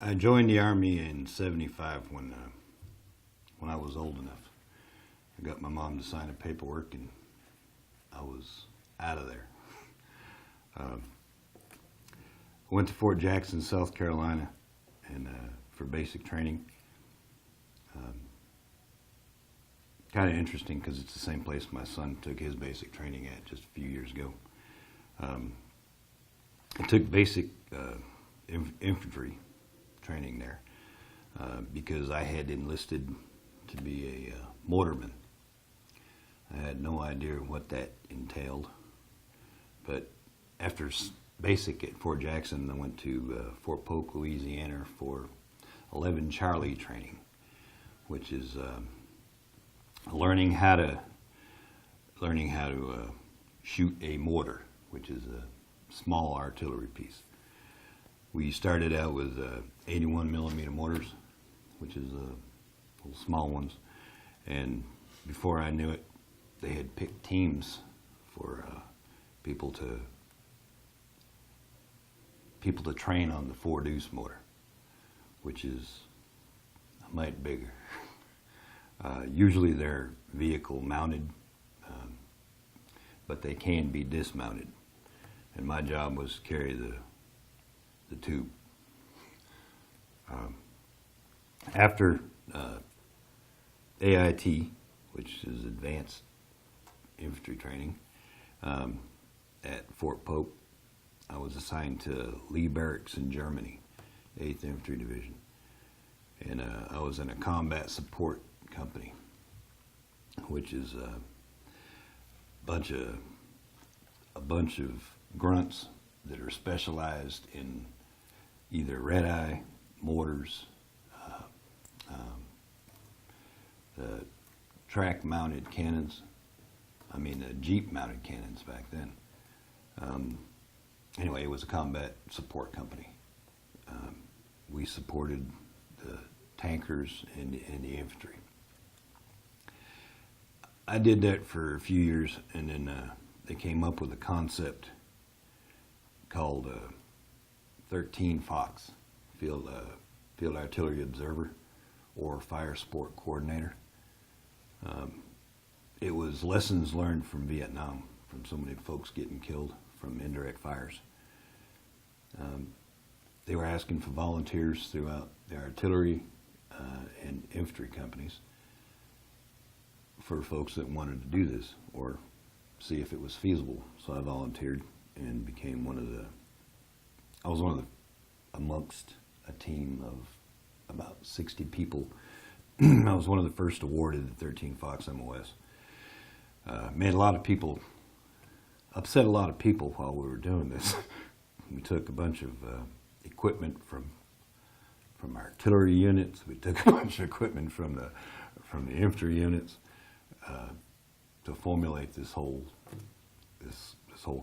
I joined the Army in '75 when I was old enough. I got my mom to sign the paperwork and I was out of there. Um, I went to Fort Jackson, South Carolina, and for basic training. Um, kind of interesting because it's the same place my son took his basic training at just a few years ago. Um, I took basic infantry training there because I had enlisted to be a mortarman. I had no idea what that entailed, but after basic at Fort Jackson, I went to Fort Polk, Louisiana for 11 Charlie training, which is learning how to shoot a mortar, which is a small artillery piece. We started out with 81 millimeter mortars, which is little small ones, and before I knew it, they had picked teams for people to train on the 4 deuce mortar, which is a mite bigger. Usually they're vehicle mounted, but they can be dismounted, and my job was to carry the tube. After AIT, which is Advanced Infantry Training, at Fort Polk, I was assigned to Lee Barracks in Germany, 8th Infantry Division, and I was in a combat support company, which is a bunch of grunts that are specialized in either red-eye, mortars, the track-mounted cannons. I mean, the Jeep-mounted cannons back then. Anyway, it was a combat support company. We supported the tankers and the infantry. I did that for a few years, and then they came up with a concept called 13 Fox, Field Artillery Observer, or Fire Sport Coordinator. It was lessons learned from Vietnam, from so many folks getting killed from indirect fires. They were asking for volunteers throughout the artillery and infantry companies for folks that wanted to do this or see if it was feasible. So I volunteered and became I was amongst a team of about 60 people. I was one of the first awarded the 13 Fox MOS. Made a lot of people, upset a lot of people while we were doing this. We took a bunch of equipment from artillery units. We took a bunch of equipment from the infantry units to formulate this whole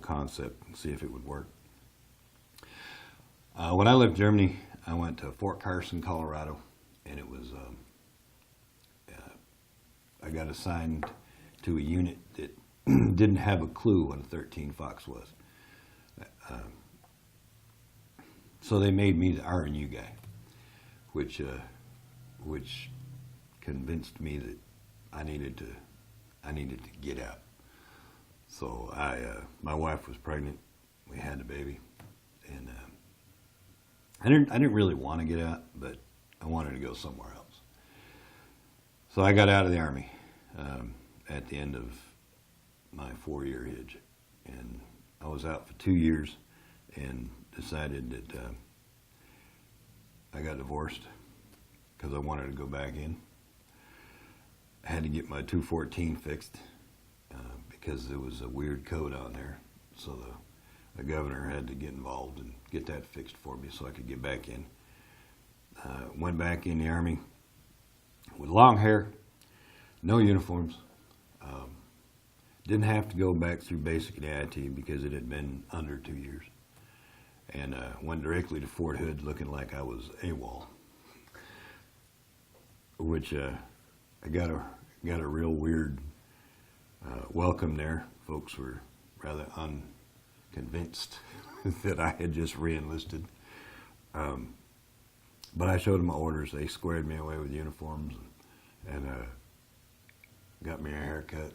concept and see if it would work. When I left Germany, I went to Fort Carson, Colorado, and it was I got assigned to a unit that didn't have a clue what a 13 Fox was. So they made me the R&U guy, which convinced me that I needed to get out. So my wife was pregnant. We had a baby, and I didn't really want to get out, but I wanted to go somewhere else. So I got out of the Army at the end of my 4-year hitch, and I was out for 2 years and decided that I got divorced because I wanted to go back in. I had to get my 214 fixed because there was a weird code on there, so the governor had to get involved and get that fixed for me so I could get back in. Went back in the Army with long hair, no uniforms. Didn't have to go back through basic and AIT because it had been under 2 years. And went directly to Fort Hood looking like I was AWOL, which I got a real weird welcome there. Folks were rather unconvinced that I had just re-enlisted. But I showed them my orders. They squared me away with uniforms and got me a haircut.